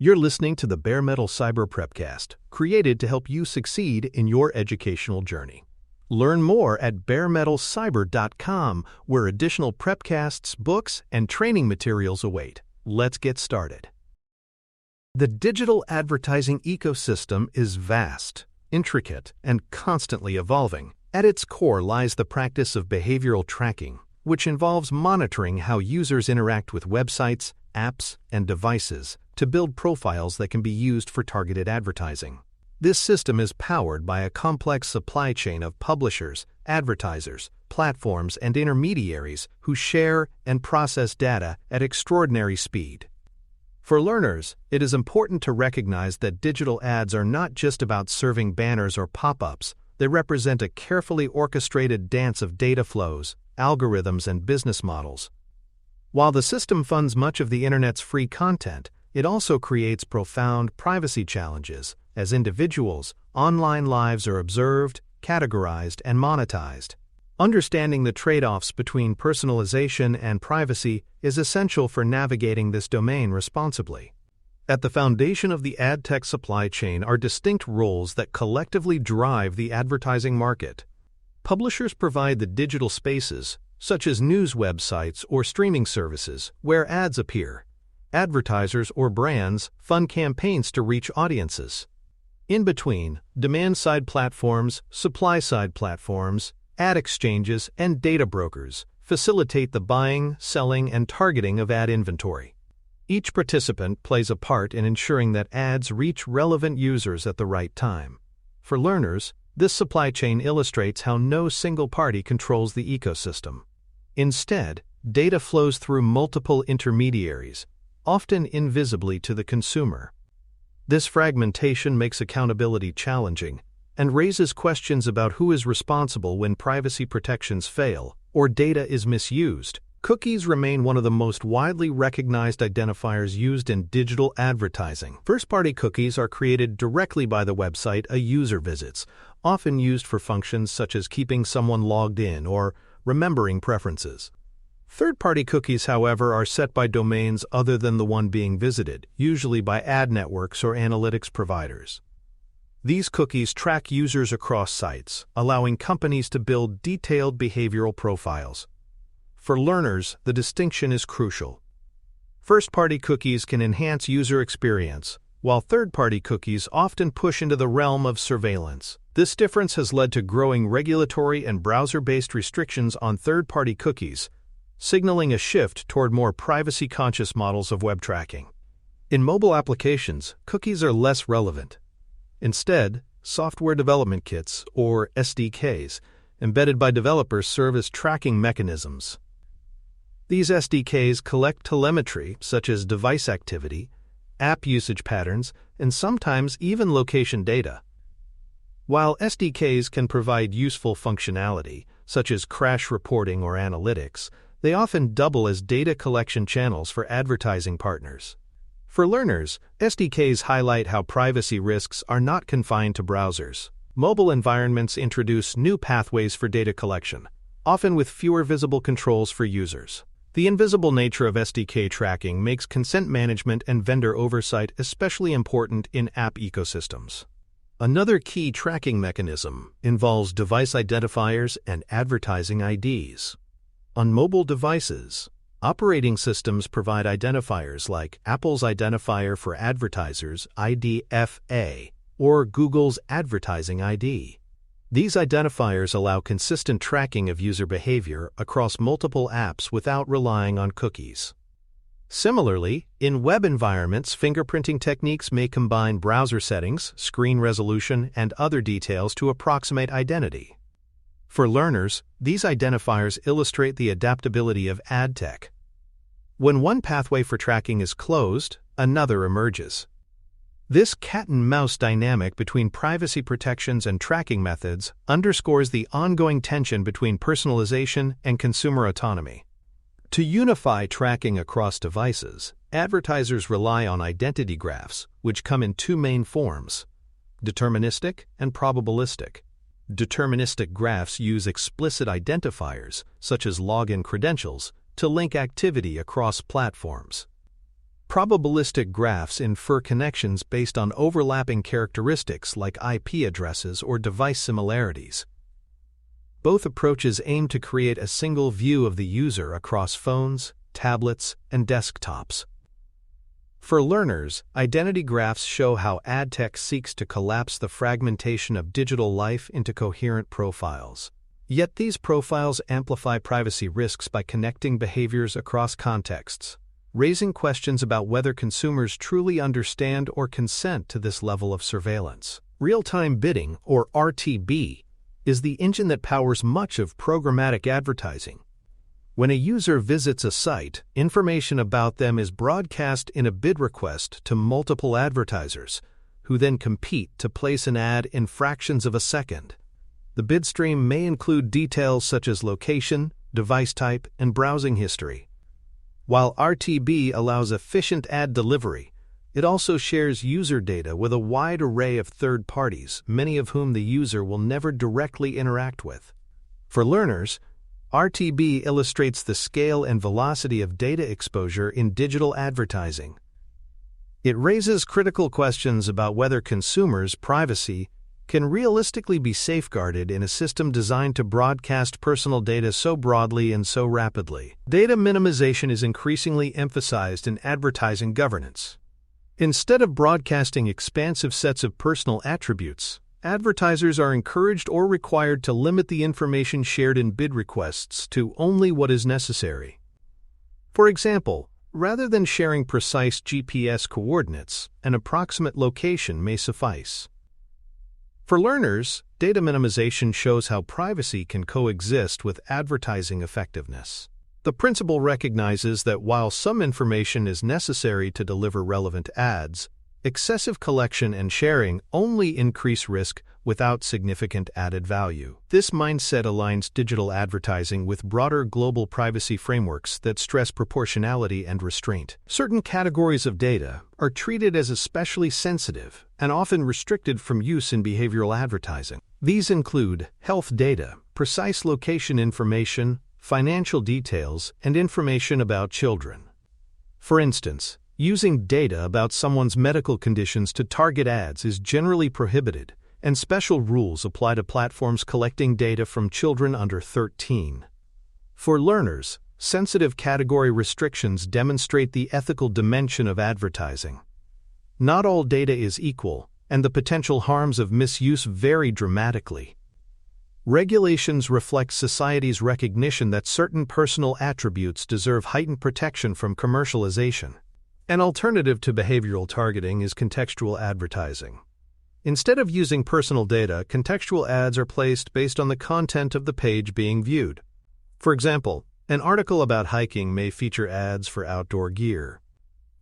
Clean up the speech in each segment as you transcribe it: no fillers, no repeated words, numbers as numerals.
You're listening to the Bare Metal Cyber Prepcast, created to help you succeed in your educational journey. Learn more at baremetalcyber.com, where additional prepcasts, books, and training materials await. Let's get started. The digital advertising ecosystem is vast, intricate, and constantly evolving. At its core lies the practice of behavioral tracking, which involves monitoring how users interact with websites, apps, and devices to build profiles that can be used for targeted advertising. This system is powered by a complex supply chain of publishers, advertisers, platforms, and intermediaries who share and process data at extraordinary speed. For learners, it is important to recognize that digital ads are not just about serving banners or pop-ups. They represent a carefully orchestrated dance of data flows, algorithms, and business models. While the system funds much of the Internet's free content, it also creates profound privacy challenges. As individuals, online lives are observed, categorized, and monetized. Understanding the trade-offs between personalization and privacy is essential for navigating this domain responsibly. At the foundation of the ad tech supply chain are distinct roles that collectively drive the advertising market. Publishers provide the digital spaces, such as news websites or streaming services, where ads appear. Advertisers or brands fund campaigns to reach audiences. In between, demand-side platforms, supply-side platforms, ad exchanges, and data brokers facilitate the buying, selling, and targeting of ad inventory. Each participant plays a part in ensuring that ads reach relevant users at the right time. For learners, this supply chain illustrates how no single party controls the ecosystem. Instead, data flows through multiple intermediaries, often invisibly to the consumer. This fragmentation makes accountability challenging and raises questions about who is responsible when privacy protections fail or data is misused. Cookies remain one of the most widely recognized identifiers used in digital advertising. First-party cookies are created directly by the website a user visits, often used for functions such as keeping someone logged in or remembering preferences. Third-party cookies, however, are set by domains other than the one being visited, usually by ad networks or analytics providers. These cookies track users across sites, allowing companies to build detailed behavioral profiles. For learners, the distinction is crucial. First-party cookies can enhance user experience, while third-party cookies often push into the realm of surveillance. This difference has led to growing regulatory and browser-based restrictions on third-party cookies, signaling a shift toward more privacy-conscious models of web tracking. In mobile applications, cookies are less relevant. Instead, software development kits, or SDKs, embedded by developers serve as tracking mechanisms. These SDKs collect telemetry such as device activity, app usage patterns, and sometimes even location data. While SDKs can provide useful functionality, such as crash reporting or analytics, they often double as data collection channels for advertising partners. For learners, SDKs highlight how privacy risks are not confined to browsers. Mobile environments introduce new pathways for data collection, often with fewer visible controls for users. The invisible nature of SDK tracking makes consent management and vendor oversight especially important in app ecosystems. Another key tracking mechanism involves device identifiers and advertising IDs. On mobile devices, operating systems provide identifiers like Apple's Identifier for Advertisers (IDFA) or Google's Advertising ID. These identifiers allow consistent tracking of user behavior across multiple apps without relying on cookies. Similarly, in web environments, fingerprinting techniques may combine browser settings, screen resolution, and other details to approximate identity. For learners, these identifiers illustrate the adaptability of ad tech. When one pathway for tracking is closed, another emerges. This cat-and-mouse dynamic between privacy protections and tracking methods underscores the ongoing tension between personalization and consumer autonomy. To unify tracking across devices, advertisers rely on identity graphs, which come in two main forms: deterministic and probabilistic. Deterministic graphs use explicit identifiers, such as login credentials, to link activity across platforms. Probabilistic graphs infer connections based on overlapping characteristics like IP addresses or device similarities. Both approaches aim to create a single view of the user across phones, tablets, and desktops. For learners, identity graphs show how ad tech seeks to collapse the fragmentation of digital life into coherent profiles. Yet these profiles amplify privacy risks by connecting behaviors across contexts, raising questions about whether consumers truly understand or consent to this level of surveillance. Real-time bidding, or RTB, is the engine that powers much of programmatic advertising. When a user visits a site, information about them is broadcast in a bid request to multiple advertisers, who then compete to place an ad in fractions of a second. The bid stream may include details such as location, device type, and browsing history. While RTB allows efficient ad delivery, it also shares user data with a wide array of third parties, many of whom the user will never directly interact with. For learners, RTB illustrates the scale and velocity of data exposure in digital advertising. It raises critical questions about whether consumers' privacy can realistically be safeguarded in a system designed to broadcast personal data so broadly and so rapidly. Data minimization is increasingly emphasized in advertising governance. Instead of broadcasting expansive sets of personal attributes, advertisers are encouraged or required to limit the information shared in bid requests to only what is necessary. For example, rather than sharing precise GPS coordinates, an approximate location may suffice. For learners, data minimization shows how privacy can coexist with advertising effectiveness. The principle recognizes that while some information is necessary to deliver relevant ads, excessive collection and sharing only increase risk without significant added value. This mindset aligns digital advertising with broader global privacy frameworks that stress proportionality and restraint. Certain categories of data are treated as especially sensitive and often restricted from use in behavioral advertising. These include health data, precise location information, financial details, and information about children. For instance, using data about someone's medical conditions to target ads is generally prohibited, and special rules apply to platforms collecting data from children under 13. For learners, sensitive category restrictions demonstrate the ethical dimension of advertising. Not all data is equal, and the potential harms of misuse vary dramatically. Regulations reflect society's recognition that certain personal attributes deserve heightened protection from commercialization. An alternative to behavioral targeting is contextual advertising. Instead of using personal data, contextual ads are placed based on the content of the page being viewed. For example, an article about hiking may feature ads for outdoor gear.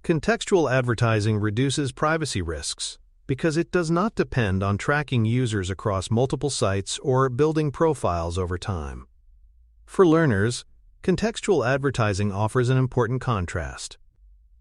Contextual advertising reduces privacy risks because it does not depend on tracking users across multiple sites or building profiles over time. For learners, contextual advertising offers an important contrast.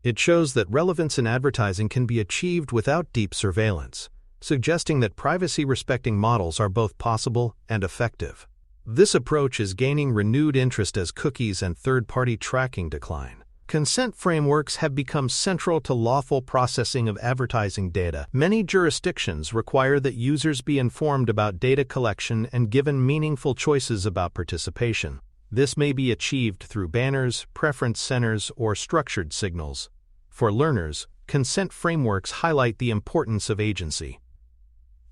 It shows that relevance in advertising can be achieved without deep surveillance, suggesting that privacy-respecting models are both possible and effective. This approach is gaining renewed interest as cookies and third-party tracking decline. Consent frameworks have become central to lawful processing of advertising data. Many jurisdictions require that users be informed about data collection and given meaningful choices about participation. This may be achieved through banners, preference centers, or structured signals. For learners, consent frameworks highlight the importance of agency.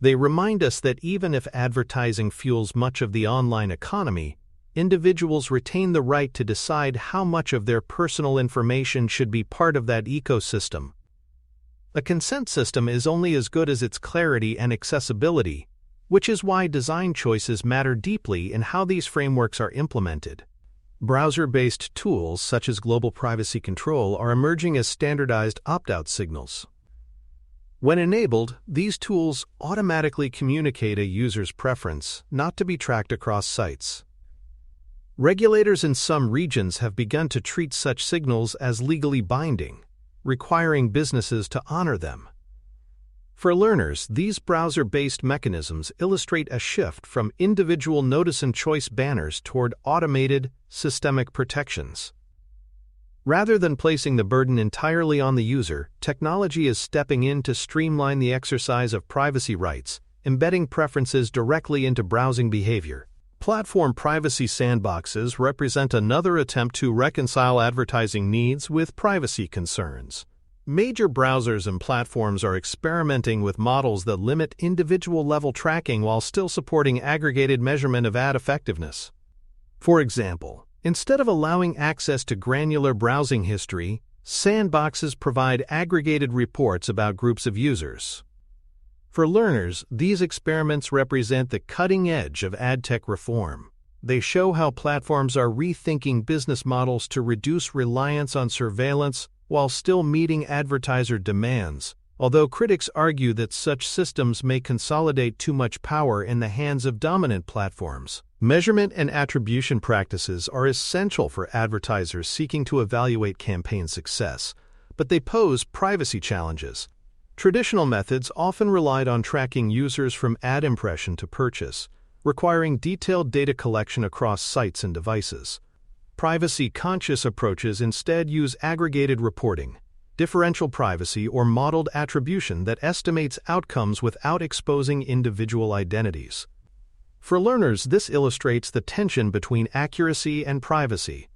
They remind us that even if advertising fuels much of the online economy, individuals retain the right to decide how much of their personal information should be part of that ecosystem. A consent system is only as good as its clarity and accessibility, which is why design choices matter deeply in how these frameworks are implemented. Browser-based tools such as global privacy control are emerging as standardized opt-out signals. When enabled, these tools automatically communicate a user's preference not to be tracked across sites. Regulators in some regions have begun to treat such signals as legally binding, requiring businesses to honor them. For learners, these browser-based mechanisms illustrate a shift from individual notice and choice banners toward automated, systemic protections. Rather than placing the burden entirely on the user, technology is stepping in to streamline the exercise of privacy rights, embedding preferences directly into browsing behavior. Platform privacy sandboxes represent another attempt to reconcile advertising needs with privacy concerns. Major browsers and platforms are experimenting with models that limit individual-level tracking while still supporting aggregated measurement of ad effectiveness. For example, instead of allowing access to granular browsing history, sandboxes provide aggregated reports about groups of users. For learners, these experiments represent the cutting edge of ad tech reform. They show how platforms are rethinking business models to reduce reliance on surveillance while still meeting advertiser demands, although critics argue that such systems may consolidate too much power in the hands of dominant platforms. Measurement and attribution practices are essential for advertisers seeking to evaluate campaign success, but they pose privacy challenges. Traditional methods often relied on tracking users from ad impression to purchase, requiring detailed data collection across sites and devices. Privacy-conscious approaches instead use aggregated reporting, differential privacy, or modeled attribution that estimates outcomes without exposing individual identities. For learners, this illustrates the tension between accuracy and privacy.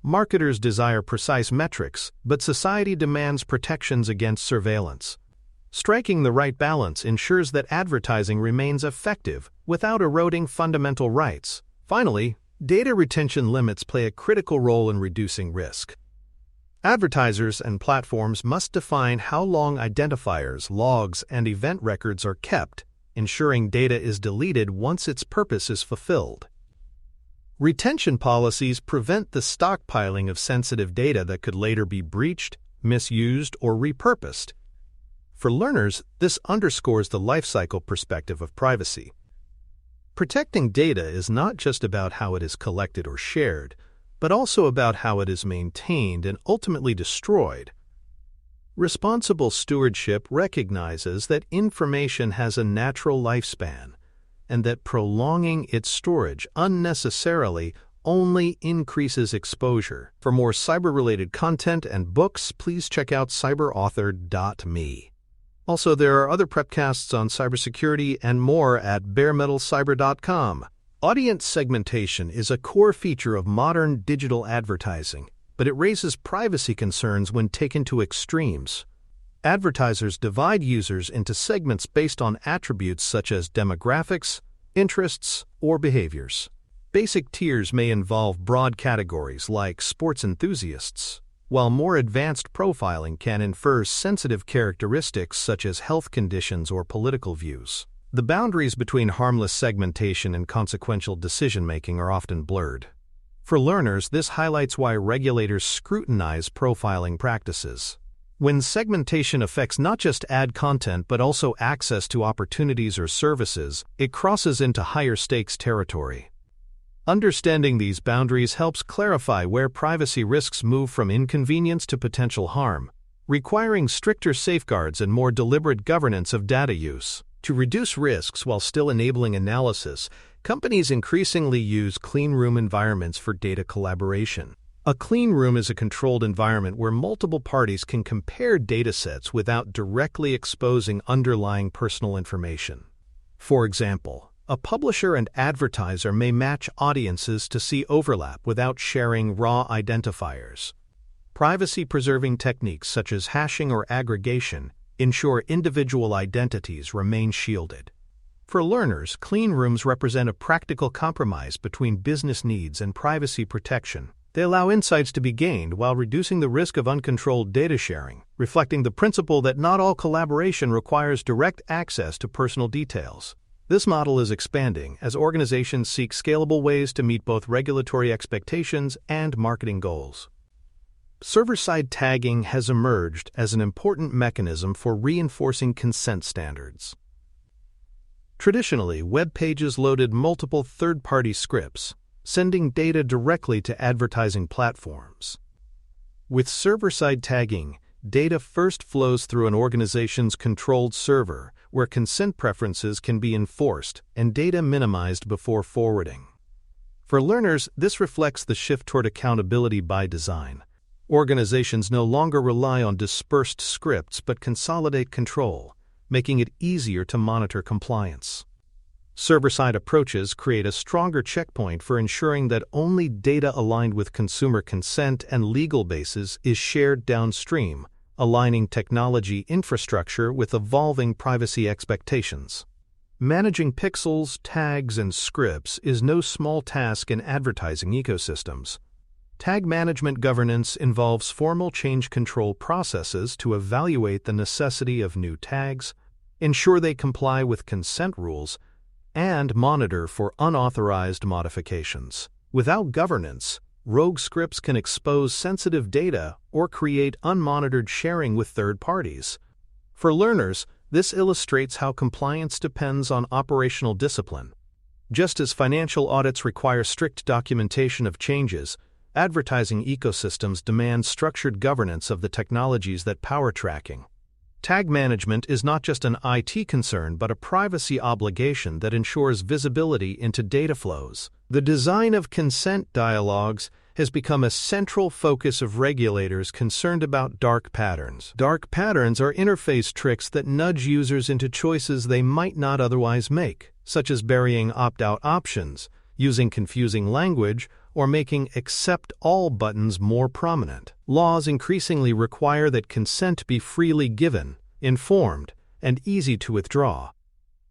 Marketers desire precise metrics, but society demands protections against surveillance. Striking the right balance ensures that advertising remains effective without eroding fundamental rights. Finally, data retention limits play a critical role in reducing risk. Advertisers and platforms must define how long identifiers, logs, and event records are kept, ensuring data is deleted once its purpose is fulfilled. Retention policies prevent the stockpiling of sensitive data that could later be breached, misused, or repurposed. For learners, this underscores the lifecycle perspective of privacy. Protecting data is not just about how it is collected or shared, but also about how it is maintained and ultimately destroyed. Responsible stewardship recognizes that information has a natural lifespan, and that prolonging its storage unnecessarily only increases exposure. For more cyber-related content and books, please check out cyberauthor.me. Also, there are other prepcasts on cybersecurity and more at baremetalcyber.com. Audience segmentation is a core feature of modern digital advertising, but it raises privacy concerns when taken to extremes. Advertisers divide users into segments based on attributes such as demographics, interests, or behaviors. Basic tiers may involve broad categories like sports enthusiasts, while more advanced profiling can infer sensitive characteristics such as health conditions or political views. The boundaries between harmless segmentation and consequential decision-making are often blurred. For learners, this highlights why regulators scrutinize profiling practices. When segmentation affects not just ad content but also access to opportunities or services, it crosses into higher stakes territory. Understanding these boundaries helps clarify where privacy risks move from inconvenience to potential harm, requiring stricter safeguards and more deliberate governance of data use. To reduce risks while still enabling analysis, companies increasingly use clean room environments for data collaboration. A clean room is a controlled environment where multiple parties can compare datasets without directly exposing underlying personal information. For example, a publisher and advertiser may match audiences to see overlap without sharing raw identifiers. Privacy-preserving techniques such as hashing or aggregation ensure individual identities remain shielded. For learners, clean rooms represent a practical compromise between business needs and privacy protection. They allow insights to be gained while reducing the risk of uncontrolled data sharing, reflecting the principle that not all collaboration requires direct access to personal details. This model is expanding as organizations seek scalable ways to meet both regulatory expectations and marketing goals. Server-side tagging has emerged as an important mechanism for reinforcing consent standards. Traditionally, web pages loaded multiple third-party scripts, sending data directly to advertising platforms. With server-side tagging, data first flows through an organization's controlled server, where consent preferences can be enforced and data minimized before forwarding. For learners, this reflects the shift toward accountability by design. Organizations no longer rely on dispersed scripts but consolidate control, making it easier to monitor compliance. Server-side approaches create a stronger checkpoint for ensuring that only data aligned with consumer consent and legal bases is shared downstream, aligning technology infrastructure with evolving privacy expectations. Managing pixels, tags, and scripts is no small task in advertising ecosystems. Tag management governance involves formal change control processes to evaluate the necessity of new tags, ensure they comply with consent rules, and monitor for unauthorized modifications. Without governance, rogue scripts can expose sensitive data or create unmonitored sharing with third parties. For learners, this illustrates how compliance depends on operational discipline. Just as financial audits require strict documentation of changes, advertising ecosystems demand structured governance of the technologies that power tracking. Tag management is not just an IT concern but a privacy obligation that ensures visibility into data flows. The design of consent dialogues has become a central focus of regulators concerned about dark patterns. Dark patterns are interface tricks that nudge users into choices they might not otherwise make, such as burying opt-out options, using confusing language, or making accept all buttons more prominent. Laws increasingly require that consent be freely given, informed, and easy to withdraw.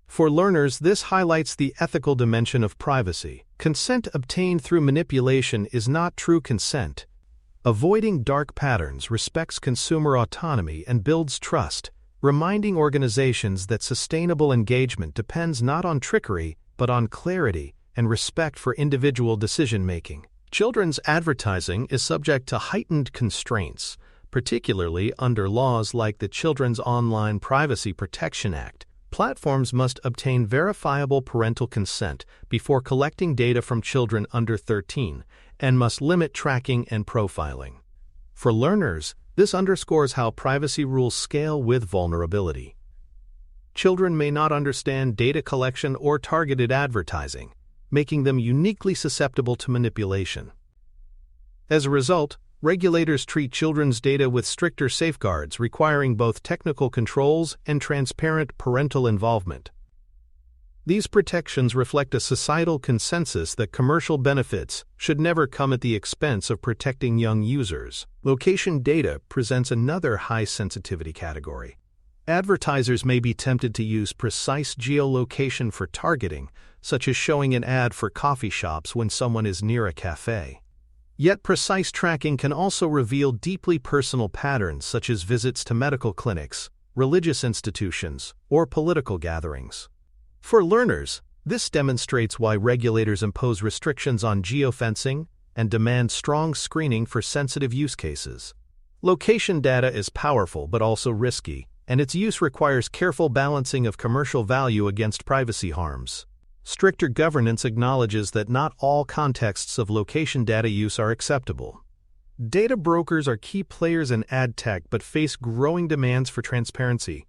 For learners, this highlights the ethical dimension of privacy. Consent obtained through manipulation is not true consent. Avoiding dark patterns respects consumer autonomy and builds trust, reminding organizations that sustainable engagement depends not on trickery but on clarity and respect for individual decision-making. Children's advertising is subject to heightened constraints, particularly under laws like the Children's Online Privacy Protection Act. Platforms must obtain verifiable parental consent before collecting data from children under 13 and must limit tracking and profiling. For learners, this underscores how privacy rules scale with vulnerability. Children may not understand data collection or targeted advertising, making them uniquely susceptible to manipulation. As a result, regulators treat children's data with stricter safeguards, requiring both technical controls and transparent parental involvement. These protections reflect a societal consensus that commercial benefits should never come at the expense of protecting young users. Location data presents another high-sensitivity category. Advertisers may be tempted to use precise geolocation for targeting, such as showing an ad for coffee shops when someone is near a cafe. Yet precise tracking can also reveal deeply personal patterns such as visits to medical clinics, religious institutions, or political gatherings. For learners, this demonstrates why regulators impose restrictions on geofencing and demand strong screening for sensitive use cases. Location data is powerful but also risky, and its use requires careful balancing of commercial value against privacy harms. Stricter governance acknowledges that not all contexts of location data use are acceptable. Data brokers are key players in ad tech but face growing demands for transparency.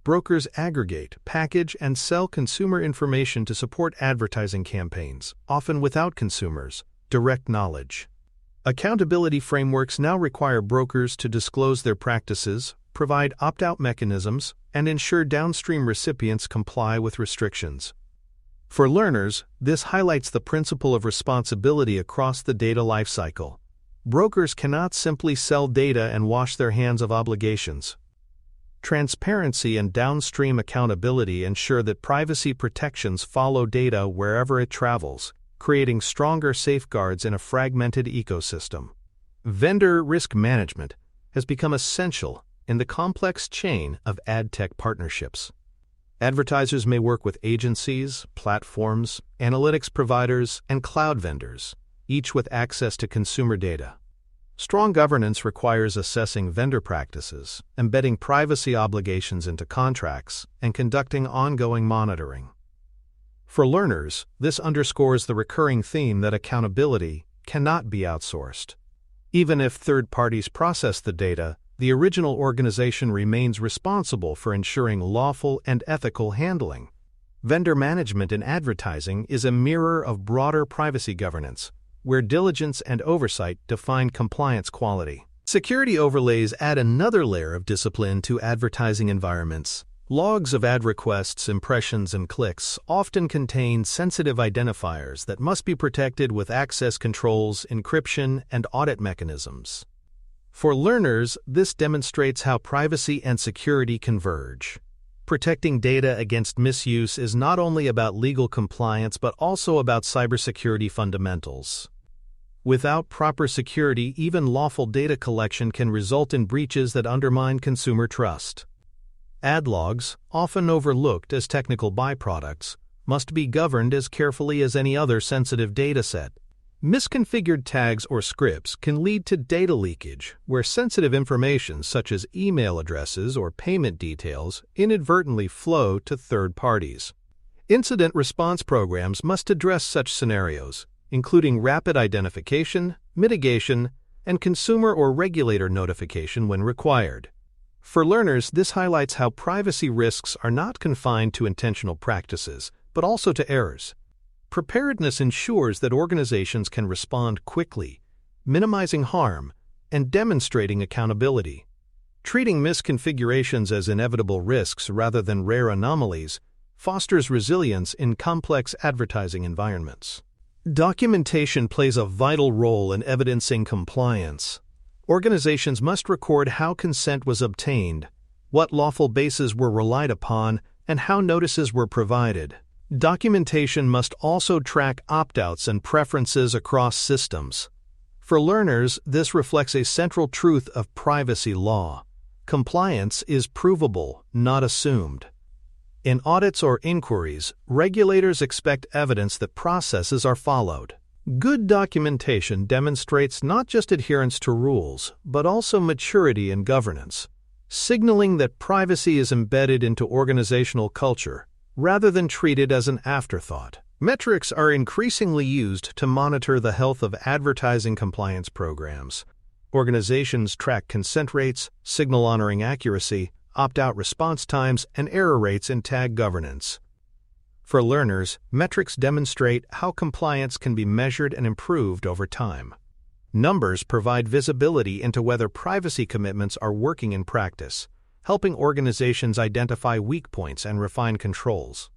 Brokers aggregate, package, and sell consumer information to support advertising campaigns, often without consumers' direct knowledge. Accountability frameworks now require brokers to disclose their practices, provide opt-out mechanisms, and ensure downstream recipients comply with restrictions. For learners, this highlights the principle of responsibility across the data lifecycle. Brokers cannot simply sell data and wash their hands of obligations. Transparency and downstream accountability ensure that privacy protections follow data wherever it travels, creating stronger safeguards in a fragmented ecosystem. Vendor risk management has become essential in the complex chain of ad tech partnerships. Advertisers may work with agencies, platforms, analytics providers, and cloud vendors, each with access to consumer data. Strong governance requires assessing vendor practices, embedding privacy obligations into contracts, and conducting ongoing monitoring. For learners, this underscores the recurring theme that accountability cannot be outsourced. Even if third parties process the data, the original organization remains responsible for ensuring lawful and ethical handling. Vendor management in advertising is a mirror of broader privacy governance, where diligence and oversight define compliance quality. Security overlays add another layer of discipline to advertising environments. Logs of ad requests, impressions, and clicks often contain sensitive identifiers that must be protected with access controls, encryption, and audit mechanisms. For learners, this demonstrates how privacy and security converge. Protecting data against misuse is not only about legal compliance but also about cybersecurity fundamentals. Without proper security, even lawful data collection can result in breaches that undermine consumer trust. Ad logs, often overlooked as technical byproducts, must be governed as carefully as any other sensitive dataset. Misconfigured tags or scripts can lead to data leakage, where sensitive information such as email addresses or payment details inadvertently flow to third parties. Incident response programs must address such scenarios, including rapid identification, mitigation, and consumer or regulator notification when required. For learners, this highlights how privacy risks are not confined to intentional practices, but also to errors. Preparedness ensures that organizations can respond quickly, minimizing harm and demonstrating accountability. Treating misconfigurations as inevitable risks rather than rare anomalies fosters resilience in complex advertising environments. Documentation plays a vital role in evidencing compliance. Organizations must record how consent was obtained, what lawful bases were relied upon, and how notices were provided. Documentation must also track opt-outs and preferences across systems. For learners, this reflects a central truth of privacy law. Compliance is provable, not assumed. In audits or inquiries, regulators expect evidence that processes are followed. Good documentation demonstrates not just adherence to rules, but also maturity in governance, signaling that privacy is embedded into organizational culture rather than treated as an afterthought. Metrics are increasingly used to monitor the health of advertising compliance programs. Organizations track consent rates, signal honoring accuracy, opt-out response times, and error rates in tag governance. For learners, metrics demonstrate how compliance can be measured and improved over time. Numbers provide visibility into whether privacy commitments are working in practice, helping organizations identify weak points and refine controls.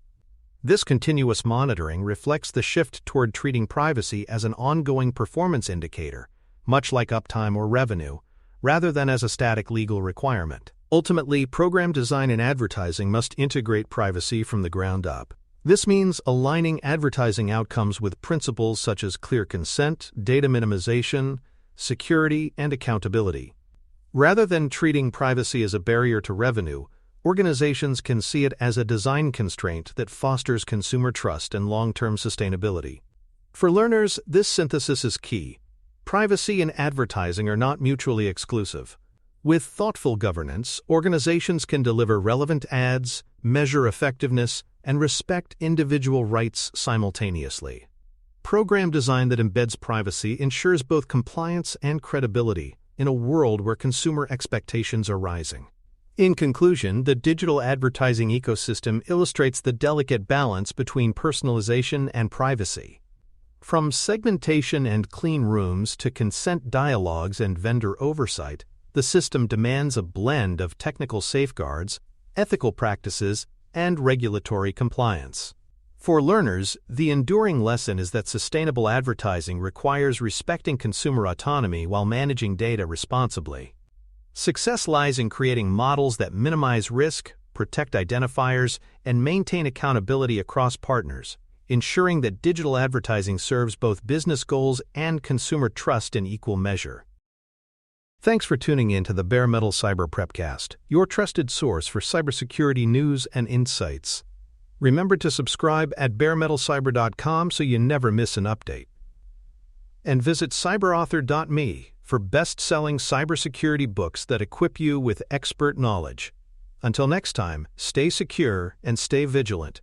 This continuous monitoring reflects the shift toward treating privacy as an ongoing performance indicator, much like uptime or revenue, rather than as a static legal requirement. Ultimately, program design and advertising must integrate privacy from the ground up. This means aligning advertising outcomes with principles such as clear consent, data minimization, security, and accountability. Rather than treating privacy as a barrier to revenue, organizations can see it as a design constraint that fosters consumer trust and long-term sustainability. For learners, this synthesis is key. Privacy and advertising are not mutually exclusive. With thoughtful governance, organizations can deliver relevant ads, measure effectiveness, and respect individual rights simultaneously. Program design that embeds privacy ensures both compliance and credibility in a world where consumer expectations are rising. In conclusion, the digital advertising ecosystem illustrates the delicate balance between personalization and privacy. From segmentation and clean rooms to consent dialogues and vendor oversight, the system demands a blend of technical safeguards, ethical practices, and regulatory compliance. For learners, the enduring lesson is that sustainable advertising requires respecting consumer autonomy while managing data responsibly. Success lies in creating models that minimize risk, protect identifiers, and maintain accountability across partners, ensuring that digital advertising serves both business goals and consumer trust in equal measure. Thanks for tuning in to the Bare Metal Cyber Prepcast, your trusted source for cybersecurity news and insights. Remember to subscribe at baremetalcyber.com so you never miss an update. And visit cyberauthor.me for best-selling cybersecurity books that equip you with expert knowledge. Until next time, stay secure and stay vigilant.